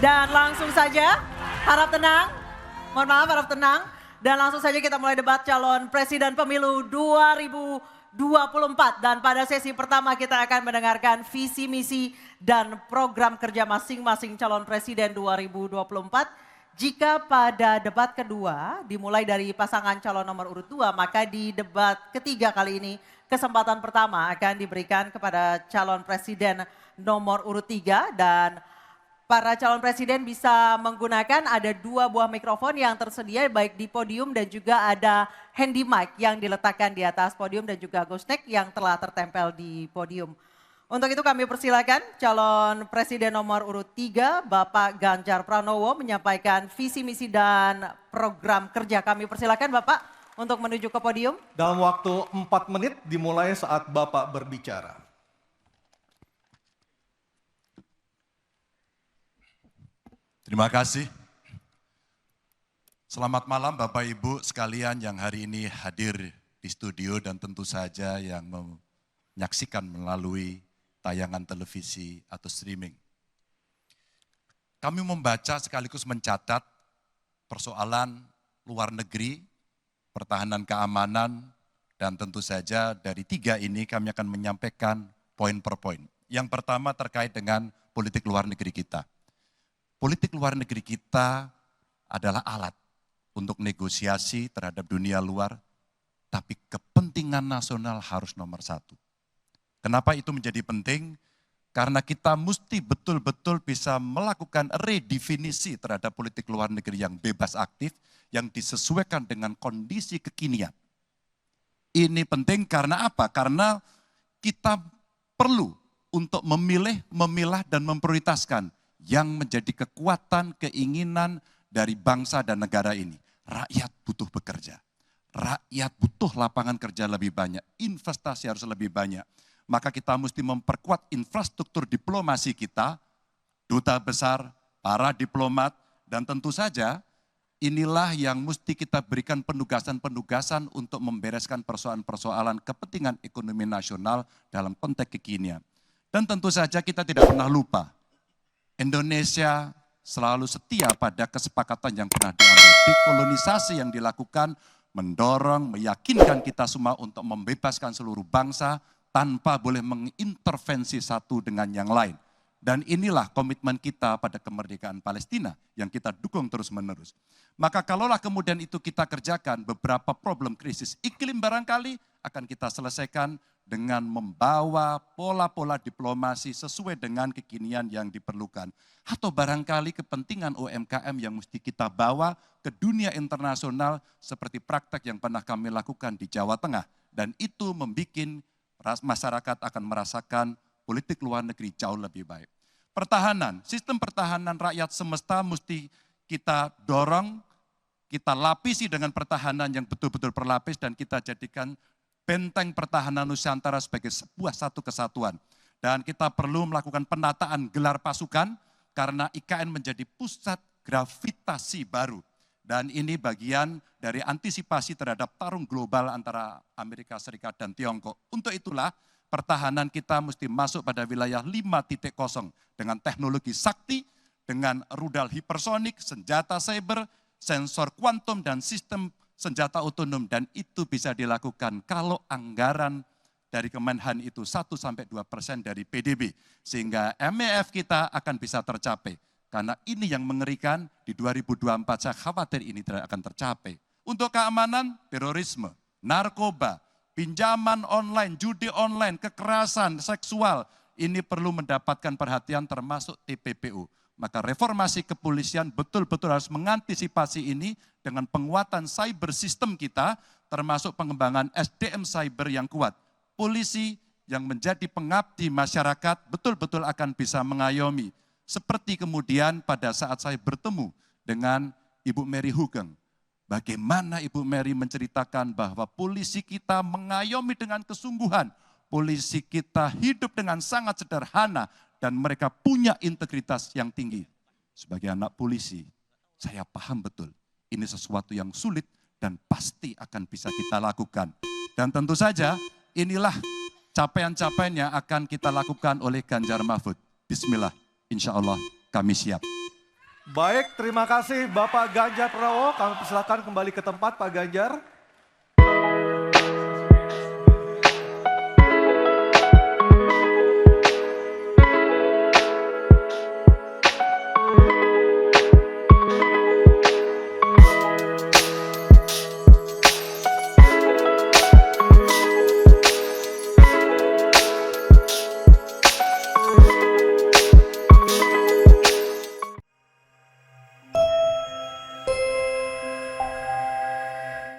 Dan langsung saja, harap tenang, mohon maaf harap tenang. Dan langsung saja kita mulai debat calon presiden pemilu 2024. Dan pada sesi pertama kita akan mendengarkan visi misi dan program kerja masing-masing calon presiden 2024. Jika pada debat kedua dimulai dari pasangan calon nomor urut 2, maka di debat ketiga kali ini kesempatan pertama akan diberikan kepada calon presiden nomor urut 3 dan para calon presiden bisa menggunakan ada 2 buah mikrofon yang tersedia baik di podium dan juga ada handy mic yang diletakkan di atas podium dan juga ghost neck yang telah tertempel di podium. Untuk itu kami persilakan calon presiden nomor urut 3 Bapak Ganjar Pranowo menyampaikan visi misi dan program kerja. Kami persilakan Bapak untuk menuju ke podium. Dalam waktu 4 menit dimulai saat Bapak berbicara. Terima kasih. Selamat malam Bapak Ibu sekalian yang hari ini hadir di studio dan tentu saja yang menyaksikan melalui tayangan televisi atau streaming. Kami membaca sekaligus mencatat persoalan luar negeri, pertahanan keamanan, dan tentu saja dari 3 ini kami akan menyampaikan poin per poin. Yang pertama terkait dengan politik luar negeri kita. Politik luar negeri kita adalah alat untuk negosiasi terhadap dunia luar, tapi kepentingan nasional harus nomor 1. Kenapa itu menjadi penting? Karena kita mesti betul-betul bisa melakukan redefinisi terhadap politik luar negeri yang bebas aktif, yang disesuaikan dengan kondisi kekinian. Ini penting karena apa? Karena kita perlu untuk memilih, memilah, dan memprioritaskan yang menjadi kekuatan, keinginan dari bangsa dan negara ini. Rakyat butuh bekerja. Rakyat butuh lapangan kerja lebih banyak. Investasi harus lebih banyak. Maka kita mesti memperkuat infrastruktur diplomasi kita, duta besar, para diplomat, dan tentu saja inilah yang mesti kita berikan penugasan-penugasan untuk membereskan persoalan-persoalan kepentingan ekonomi nasional dalam konteks kekinian. Dan tentu saja kita tidak pernah lupa, Indonesia selalu setia pada kesepakatan yang pernah diambil. Dekolonisasi yang dilakukan mendorong, meyakinkan kita semua untuk membebaskan seluruh bangsa, tanpa boleh mengintervensi satu dengan yang lain. Dan inilah komitmen kita pada kemerdekaan Palestina yang kita dukung terus-menerus. Maka kalaulah kemudian itu kita kerjakan, beberapa problem krisis iklim barangkali akan kita selesaikan dengan membawa pola-pola diplomasi sesuai dengan kekinian yang diperlukan. Atau barangkali kepentingan UMKM yang mesti kita bawa ke dunia internasional seperti praktek yang pernah kami lakukan di Jawa Tengah. Dan itu membuat masyarakat akan merasakan politik luar negeri jauh lebih baik. Pertahanan, sistem pertahanan rakyat semesta mesti kita dorong, kita lapisi dengan pertahanan yang betul-betul berlapis dan kita jadikan benteng pertahanan Nusantara sebagai sebuah satu kesatuan. Dan kita perlu melakukan penataan gelar pasukan karena IKN menjadi pusat gravitasi baru. Dan ini bagian dari antisipasi terhadap tarung global antara Amerika Serikat dan Tiongkok. Untuk itulah pertahanan kita mesti masuk pada wilayah 5.0 dengan teknologi sakti, dengan rudal hipersonik, senjata cyber, sensor kuantum, dan sistem senjata otonom. Dan itu bisa dilakukan kalau anggaran dari Kemenhan itu 1-2% dari PDB. Sehingga MEF kita akan bisa tercapai. Karena ini yang mengerikan di 2024 saya khawatir ini tidak akan tercapai. Untuk keamanan, terorisme, narkoba, pinjaman online, judi online, kekerasan seksual, ini perlu mendapatkan perhatian termasuk TPPU. Maka reformasi kepolisian betul-betul harus mengantisipasi ini dengan penguatan cyber system kita, termasuk pengembangan SDM cyber yang kuat. Polisi yang menjadi pengabdi masyarakat betul-betul akan bisa mengayomi. Seperti kemudian pada saat saya bertemu dengan Ibu Mary Hugeng. Bagaimana Ibu Mary menceritakan bahwa polisi kita mengayomi dengan kesungguhan. Polisi kita hidup dengan sangat sederhana dan mereka punya integritas yang tinggi. Sebagai anak polisi, saya paham betul ini sesuatu yang sulit dan pasti akan bisa kita lakukan. Dan tentu saja inilah capaian-capaian yang akan kita lakukan oleh Ganjar Mahfud. Bismillah. Insya Allah kami siap. Baik, terima kasih Bapak Ganjar Pranowo. Kami persilakan kembali ke tempat Pak Ganjar.